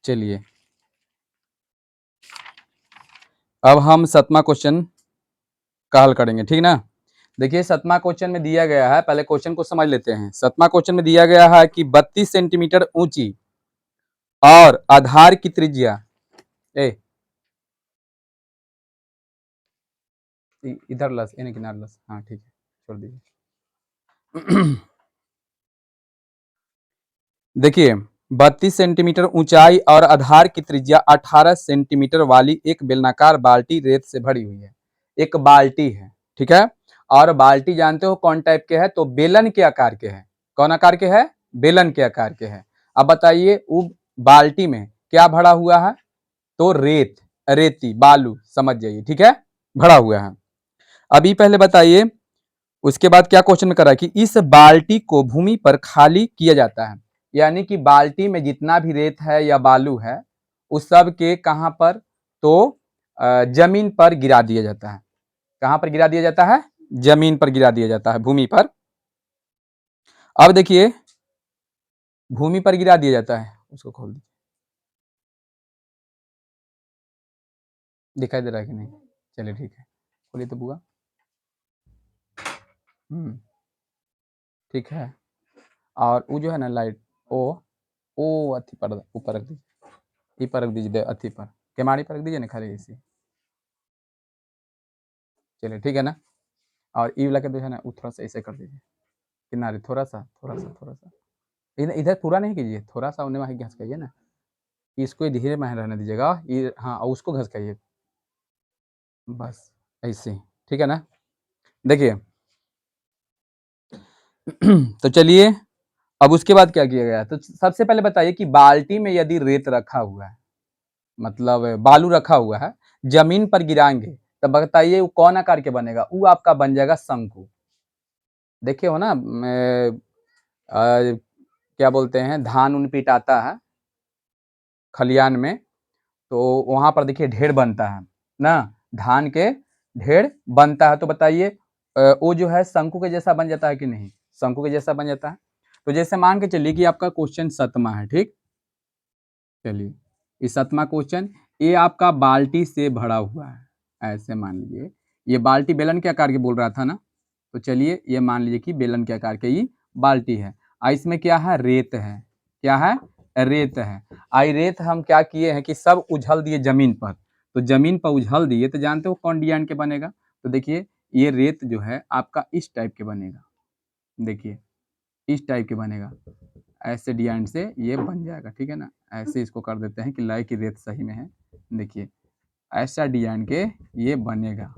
चलिए अब हम 7वां क्वेश्चन का हल करेंगे, ठीक ना। देखिए 7वां क्वेश्चन में दिया गया है, पहले क्वेश्चन को समझ लेते हैं। 7वां क्वेश्चन में दिया गया है कि 32 सेंटीमीटर ऊंची और आधार की त्रिज्या इधर लस यानी किनार लस, हाँ ठीक है छोड़ दीजिए। देखिए 32 सेंटीमीटर ऊंचाई और आधार की त्रिज्या 18 सेंटीमीटर वाली एक बेलनाकार बाल्टी रेत से भरी हुई है। एक बाल्टी है, ठीक है, और बाल्टी जानते हो कौन टाइप के है, तो बेलन के आकार के है। कौन आकार के है, बेलन के आकार के है। अब बताइए वो बाल्टी में क्या भरा हुआ है, तो रेत, रेती, बालू समझ जाइए, ठीक है, भरा हुआ है। अभी पहले बताइए उसके बाद क्या क्वेश्चन में करा कि इस बाल्टी को भूमि पर खाली किया जाता है, यानी कि बाल्टी में जितना भी रेत है या बालू है उस सब के कहां पर, तो जमीन पर गिरा दिया जाता है। कहां पर गिरा दिया जाता है, जमीन पर गिरा दिया जाता है, भूमि पर। अब देखिए भूमि पर गिरा दिया जाता है, उसको खोल दीजिए, दिखाई दे रहा है कि नहीं, चलिए ठीक है खोलिए तो बुआ। ठीक है, और वो जो है ना लाइट, ओ अथी पर ऊपर रख दीजिए, ई पर रख दीजिए, अथी पर केमाड़ी पर रख दीजिए ना खाली इसी, चलिए ठीक है ना। और ई वाला के जो है ना वो थोड़ा सा ऐसे कर दीजिए किनारे, थोड़ा सा थोड़ा सा थोड़ा सा, इधर इधर पूरा नहीं कीजिए, थोड़ा सा उन्हें वहीं घसकाइए ना, इसको धीरे में रहने दीजिएगा, ये हाँ, और उसको घसकाइए बस ऐसे, ठीक है ना। देखिए तो चलिए अब उसके बाद क्या किया गया, तो सबसे पहले बताइए कि बाल्टी में यदि रेत रखा हुआ है, मतलब बालू रखा हुआ है, जमीन पर गिराएंगे तब बताइए वो कौन आकार के बनेगा, वो आपका बन जाएगा शंकु। देखिए हो ना क्या बोलते हैं, धान उन पिटाता है खलियान में, तो वहां पर देखिए ढेर बनता है ना, धान के ढेर बनता है, तो बताइए वो जो है शंकु के जैसा बन जाता है कि नहीं, शंकु के जैसा बन जाता है। तो जैसे मान के चलिए कि आपका क्वेश्चन 7वां है, ठीक, चलिए ये 7वां क्वेश्चन, ये आपका बाल्टी से भरा हुआ है, ऐसे मान लीजिए ये बाल्टी बेलन के आकार की बोल रहा था ना, तो चलिए ये मान लीजिए कि बेलन के आकार की ये बाल्टी है, इसमें क्या है, रेत है, क्या है, रेत है। आई रेत हम क्या किए हैं कि सब उछल दिए जमीन पर, तो जमीन पर उछल दिए तो जानते हो कौन डिजाइन के बनेगा, तो देखिए ये रेत जो है आपका इस टाइप के बनेगा, देखिए इस टाइप के बनेगा, ऐसे डिजाइन से ये बन जाएगा, ठीक है ना। ऐसे इसको कर देते हैं कि लय की रेत सही में है, देखिए ऐसा डिजाइन के ये बनेगा,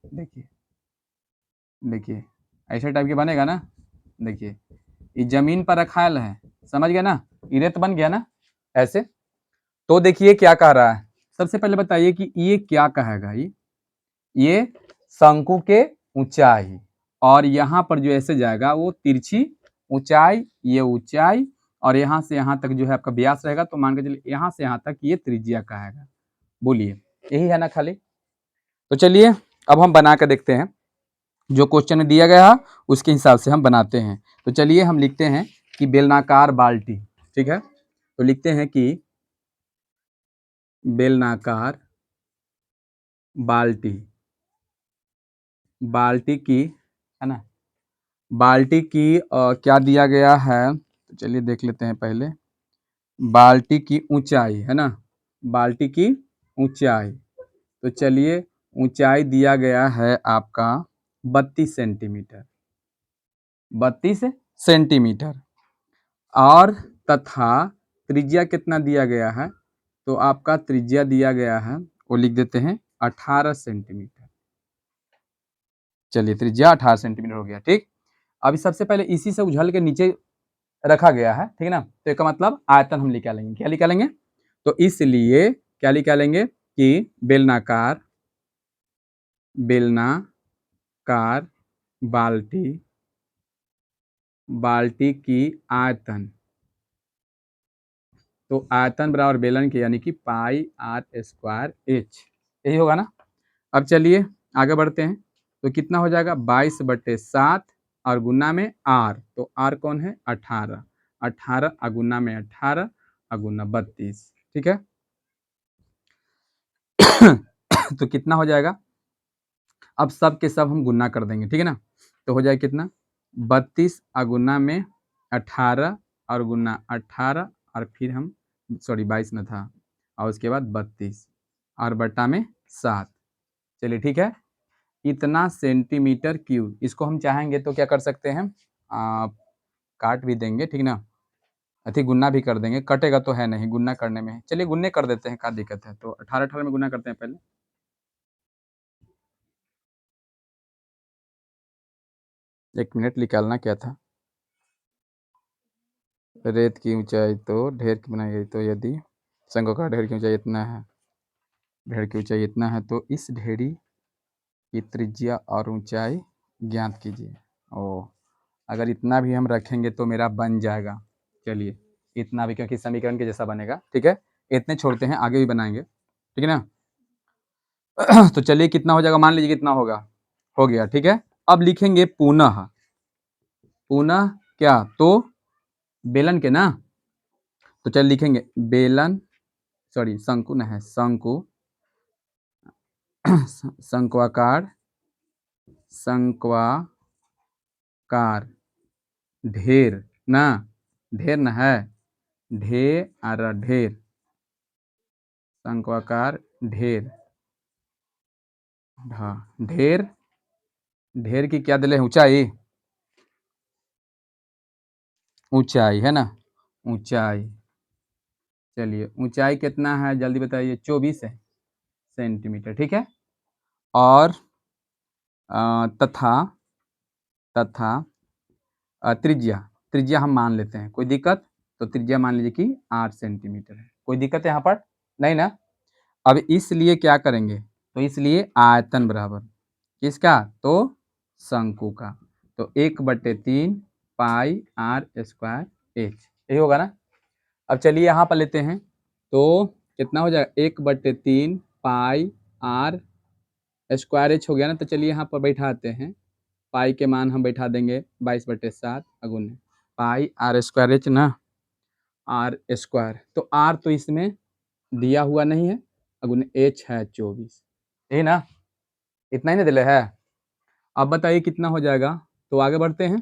देखिए देखिए ऐसे टाइप के बनेगा ना, देखिए ये जमीन पर रखायल है, समझ गया ना, ये रेत बन गया ना ऐसे। तो देखिए क्या कह रहा है, सबसे पहले बताइए कि ये क्या कहेगा, ये शंकु के ऊंचाई, और यहाँ पर जो ऐसे जाएगा वो तिरछी ऊंचाई, ये ऊंचाई, और यहाँ से यहाँ तक जो है आपका व्यास रहेगा, तो मान के चलिए यहाँ से यहाँ तक ये त्रिज्या कहेगा, बोलिए यही है ना खाली। तो चलिए अब हम बना कर देखते हैं, जो क्वेश्चन दिया गया है उसके हिसाब से हम बनाते हैं। तो चलिए हम लिखते हैं कि बेलनाकार बाल्टी, ठीक है, तो लिखते हैं कि बेलनाकार बाल्टी, बाल्टी की, है ना, बाल्टी की क्या दिया गया है, तो चलिए देख लेते हैं पहले, बाल्टी की ऊंचाई, है ना, बाल्टी की ऊंचाई, तो चलिए ऊंचाई दिया गया है आपका 32 सेंटीमीटर, 32 सेंटीमीटर, और तथा त्रिज्या कितना दिया गया है, तो आपका त्रिज्या दिया गया है वो लिख देते हैं 18 सेंटीमीटर, चलिए त्रिज्या 18 सेंटीमीटर हो गया, ठीक। अभी सबसे पहले इसी से उछल के नीचे रखा गया है, ठीक ना, तो इसका मतलब आयतन हम निकालेंगे, क्या निकालेंगे, तो इसलिए क्या निकालेंगे कि बेलनाकार, बेलनाकार बाल्टी, बाल्टी की आयतन, तो आयतन बराबर बेलन के यानी कि पाई आर स्क्वायर एच, यही होगा ना। अब चलिए आगे बढ़ते हैं, तो कितना हो जाएगा 22/7 और गुना में आर, तो आर कौन है 18, 18 अगुना में 18 अगुना 32, ठीक है। तो कितना हो जाएगा, अब सब के सब हम गुना कर देंगे, ठीक है ना। तो हो जाएगा कितना, 32 गुना में 18 और गुना 18 और फिर हम सॉरी 22 न था, और उसके बाद 32 और बटा में 7। चलिए ठीक है, इतना सेंटीमीटर क्यूब। इसको हम चाहेंगे तो क्या कर सकते हैं, काट भी देंगे, ठीक ना, अति गुना भी कर देंगे, कटेगा तो है नहीं, गुना करने में। चलिए गुन्ने कर देते हैं, क्या दिक्कत है। तो 18 18 में गुना करते हैं पहले। एक मिनट, निकालना क्या था। रेत की ऊंचाई तो ढेर की बनाई गई, तो यदि शंखों का ढेर की ऊंचाई इतना है, ढेर की ऊंचाई इतना है, तो इस ढेरी की त्रिज्या और ऊंचाई ज्ञात कीजिए। ओ, अगर इतना भी हम रखेंगे तो मेरा बन जाएगा। चलिए इतना भी, क्योंकि समीकरण के जैसा बनेगा, ठीक है। इतने छोड़ते हैं, आगे भी बनाएंगे, ठीक है ना। तो चलिए कितना हो जाएगा, मान लीजिए कितना होगा, हो गया, ठीक है। अब लिखेंगे पुनः, पुनः क्या, तो बेलन के ना, तो चल लिखेंगे बेलन, सॉरी शंकु न है, शंकु, शंक्वाकार, शंक्वाकार ढेर ना, ढेर न है, ढेर, ढेर, शंक्वाकार ढेर, हाँ ढेर, ढेर की क्या दिले, ऊंचाई, ऊंचाई है ना, ऊंचाई। चलिए ऊंचाई कितना है जल्दी बताइए, 24 है सेंटीमीटर, ठीक है। और तथा तथा त्रिज्या, त्रिज्या हम मान लेते हैं, कोई दिक्कत, तो त्रिज्या मान लीजिए कि 8 सेंटीमीटर है, कोई दिक्कत है यहाँ पर नहीं ना। अब इसलिए क्या करेंगे, तो इसलिए आयतन बराबर किसका, तो शंकु का, तो 1/3 पाई आर स्क्वायर एच, यही होगा ना। अब चलिए यहाँ पर लेते हैं, तो कितना हो जाएगा, 1/3 पाई आर स्क्वायर एच हो गया ना। तो चलिए यहाँ पर बैठाते हैं, पाई के मान हम बैठा देंगे 22/7 अगुन पाई आर स्क्वायर एच ना, आर स्क्वायर, तो आर तो इसमें दिया हुआ नहीं है, अगुन एच है 24, यही ना, इतना ही ना दिले है। अब बताइए कितना हो जाएगा, तो आगे बढ़ते हैं,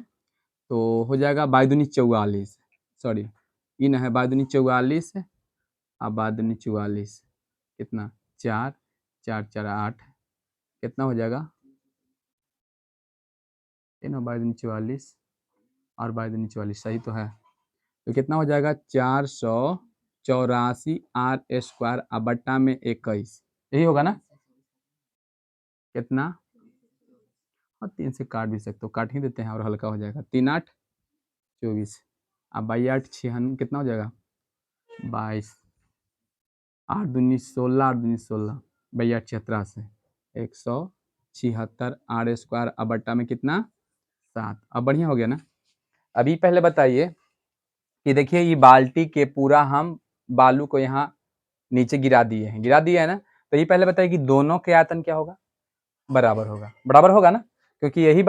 तो हो जाएगा 22×44, सॉरी इन है 22×44, अब 22×44 कितना, 4 4 4 8, कितना हो जाएगा, ये ना 22×44 और 22×44 सही तो है, तो कितना हो जाएगा, 484 आर स्क्वायर अब बट्टा में 21, यही होगा ना। कितना, और 3 से काट भी सकते हो, काट ही देते हैं और हल्का हो जाएगा, 3 8 24, अब 22 6 कितना हो जाएगा, 22, 8 दूनी 16, 8 दूनी 16, 22 76 से 176 आर स्क्वायर अब बट्टा में कितना, 7। अब बढ़िया हो गया ना। अभी पहले बताइए कि देखिए ये बाल्टी के पूरा हम बालू को यहाँ नीचे गिरा दिए हैं, गिरा दिया है ना। तो ये पहले बताइए कि दोनों के आयतन क्या होगा, बराबर होगा, बराबर होगा ना, क्योंकि यही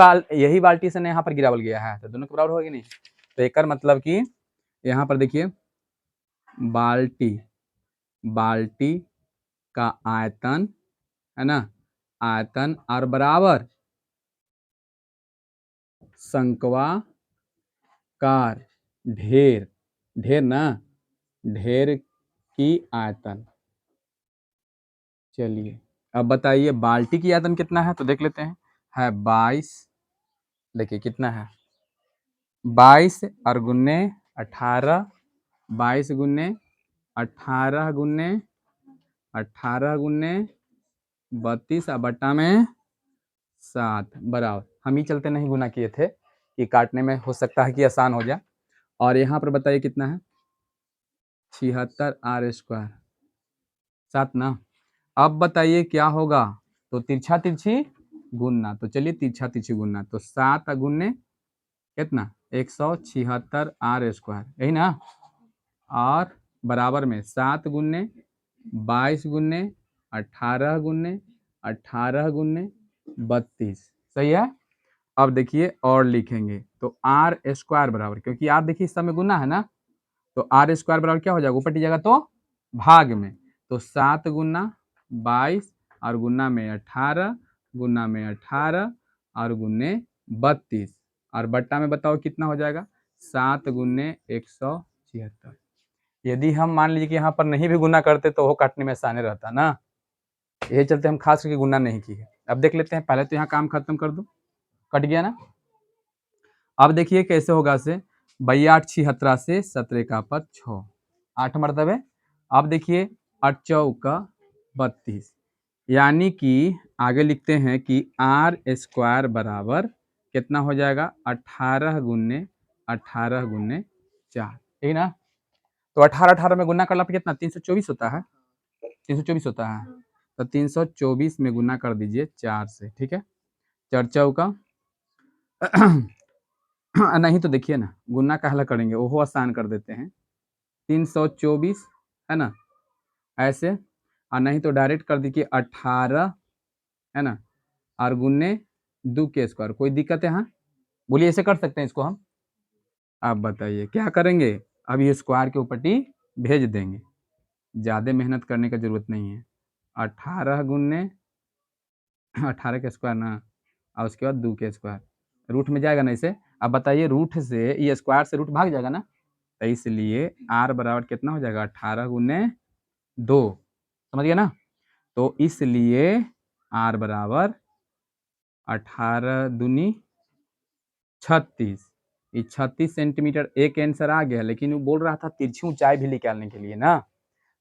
बाल्टी से यहाँ पर गिरावल गया है, तो दोनों के बराबर होगा कि नहीं। तो एक मतलब कि यहाँ पर देखिए बाल्टी, बाल्टी का आयतन है ना, आयतन और बराबर शंक्वाकार ढेर, ढेर ना, ढेर की आयतन। चलिए अब बताइए बाल्टी की आयतन कितना है, तो देख लेते हैं, है 22, देखिए कितना है 22 और गुन्ने 18, 22 गुन्ने 18 गुन्ने 18 गुन्ने 32 और बट्टा में 7 बराबर, हम ही चलते नहीं गुना किए थे कि काटने में हो सकता है कि आसान हो जाए। और यहाँ पर बताइए कितना है, 76 आर स्क्वायर 7 ना। अब बताइए क्या होगा, तो तिरछा तिरछी गुनना, तो चलिए तिरछा तिरछी गुनना, तो 7 गुन्ने कितना, 176 आर स्क्वायर, यही ना, और बराबर में 7 गुन्ने 22 गुन्ने 18 गुन्ने 18 गुन्ने 32, सही है। अब देखिए और लिखेंगे, तो आर स्क्वायर बराबर, क्योंकि आर देखिए इस सब में गुना है ना, तो आर स्क्वायर बराबर क्या हो जाएगा, ऊपर जाएगा तो भाग में, तो 7 गुना 22 और गुना में 18 गुना में 18 और गुने 32 और बट्टा में बताओ कितना हो जाएगा 7 गुने 176। यदि हम मान लीजिए कि यहाँ पर नहीं भी गुना करते तो वो काटने में आसानी रहता ना, यही चलते हम खास करके गुना नहीं किए। अब देख लेते हैं, पहले तो यहाँ काम खत्म कर दो, कट गया ना। अब देखिए कैसे होगा से 82 से 17 का पद 6 8 मरतबे। अब देखिए 8 चौका 32, यानी कि आगे लिखते हैं कि आर स्क्वायर बराबर कितना हो जाएगा 18 गुने 4, ठीक ना। तो 18 में गुना करना पे कितना 324 होता है, 324 होता है, तो 324 में गुना कर दीजिए 4 से, ठीक है। 4 चौका नहीं तो देखिए ना गुना काहला करेंगे, वो आसान कर देते हैं 324 है ना ऐसे, और नहीं तो डायरेक्ट कर दीजिए 18 है ना और गुन्ने 2 के स्क्वायर। कोई दिक्कत है? हाँ बोलिए, ऐसे कर सकते हैं इसको हम। आप बताइए क्या करेंगे, अब ये स्क्वायर के ऊपर टी भेज देंगे, ज़्यादा मेहनत करने का जरूरत नहीं है। 18 गुन्ने 18 के स्क्वायर ना और उसके बाद 2 के स्क्वायर, रूट में जाएगा ना इसे। अब बताइए रूट से ये स्क्वायर से रूट भाग जाएगा ना, तो इसलिए आर बराबर कितना हो जाएगा 18 गुने 2, समझ गया ना। तो इसलिए आर बराबर 18 दूनी 36, ये 36 सेंटीमीटर एक आंसर आ गया, लेकिन वो बोल रहा था तिरछी ऊंचाई भी निकालने के लिए ना।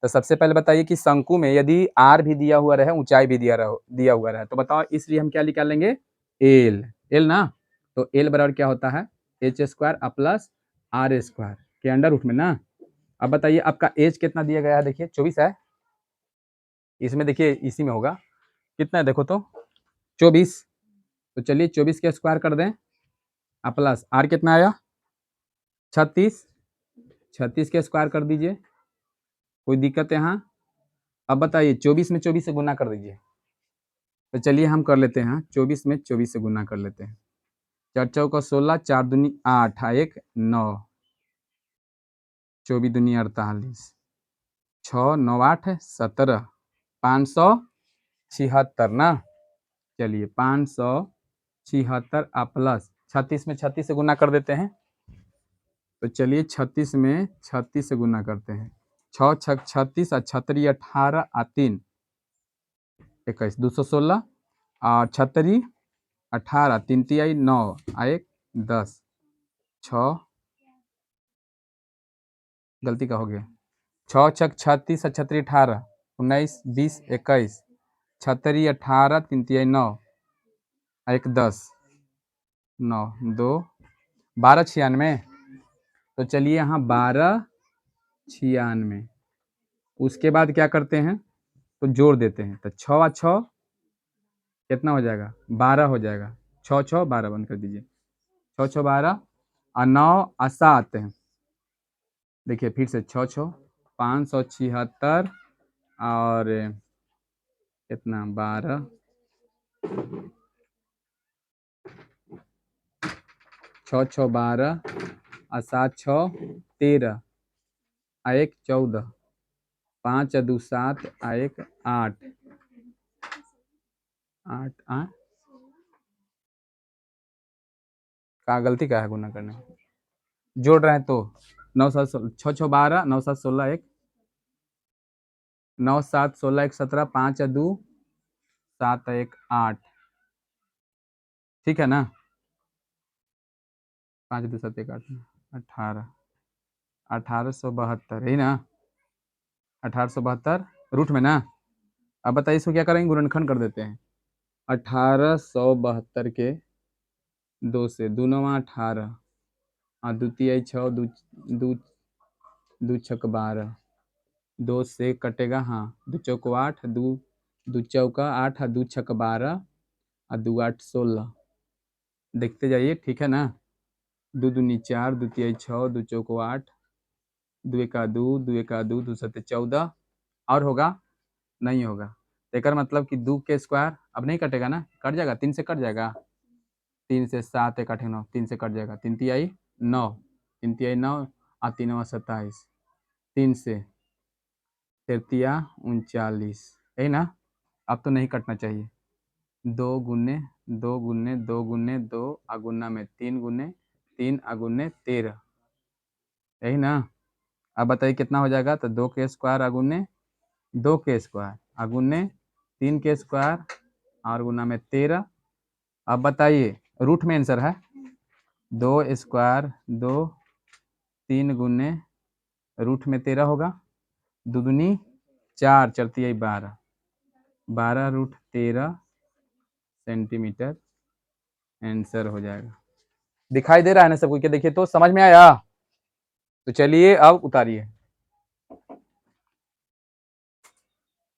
तो सबसे पहले बताइए कि शंकु में यदि आर भी दिया हुआ रहे ऊंचाई भी दिया हुआ रहे तो बताओ, इसलिए हम क्या निकालेंगे एल, एल ना। तो एल बराबर क्या होता है H square plus R square के अंडर रूट में ना। अब बताइए आपका एज कितना दिया गया है, देखिए 24 है, इसमें देखिए इसी में होगा कितना है देखो तो 24, तो चलिए 24 के स्क्वायर कर दें प्लस आर कितना आया 36, 36 के स्क्वायर कर दीजिए, कोई दिक्कत है? हाँ अब बताइए 24 में 24 से गुना कर दीजिए, तो चलिए हम कर लेते हैं 24 में 24 से गुना कर लेते हैं। 4 चौका 16, 4 दूनी 8, 1 9, 24 दूनी 48, 6 9 8 17, 576 ना। चलिए 576 प्लस 36 में 36 से गुना कर देते हैं, तो चलिए 36 में 36 से गुना करते हैं, 6 छक 36 और 36 18 और 3 21 216 और 36 18 3 तिहाई 9 1 10 6, गलती का हो गया 6 छक 36 और 36 18 19 20 21 36 18 3 तिहाई 9 1 10 9 2 12 96, तो चलिए यहाँ 12 96, उसके बाद क्या करते हैं तो जोड़ देते हैं, तो 6 और 6 कितना हो जाएगा 12 हो जाएगा, 6 6 12 बंद कर दीजिए, 6 6 12 और 9 और 7, देखिए फिर से 6 6 576 और कितना 12 6 6 12 और 7 6 13 और 1 14, 5 और 2 7 और 1 8 8 का गलती का है गुना करने में, जोड़ रहे हैं तो 9 7 6 6 12 9 7 16 1 9 7 16 1 17 5 और 2 7 1 8, ठीक है ना। 5 2 7 1 8 18 1872 है ना, 1872 रूट में ना। अब बताइए इसको क्या करेंगे गुणनखंड कर देते हैं, 1872 के 2 से 2 9 18 और 2 तिहाई 6 2 2 2 छक 12, 2 से कटेगा हाँ 2 चौको 8 2 2 चौका 8 और 2 छक 12 और 2 8 16, देखते जाइए ठीक है ना। 2 दूनी 4 2 तिहाई 6 2 चौको 8 2 एका 2 2 एका 2 2 सत्ते 14, और होगा नहीं होगा, एक मतलब कि 2 के स्क्वायर अब नहीं कटेगा ना, कट जाएगा 3 से कट जाएगा, 3 से 7 1 8 9 3 से कट जाएगा, 3 तिहाई 9 3 तिहाई 9 और 3 27, 3 से तृतीया 39, यही ना। अब तो नहीं कटना चाहिए। 2 अगुना में 3 यही ना। अब बताइए कितना हो जाएगा, तो 2 के स्क्वायर अगुने 2 के स्क्वायर अगुने 3 के स्क्वायर और गुना में 13। अब बताइए रूट में आंसर है 2 स्क्वायर 2 3 गुने रूट में 13 होगा, दुदुनी 4 चरती 12 रूट 13 सेंटीमीटर आंसर हो जाएगा। दिखाई दे रहा है ना सबको, क्या देखिए तो समझ में आया। तो चलिए अब उतारिए।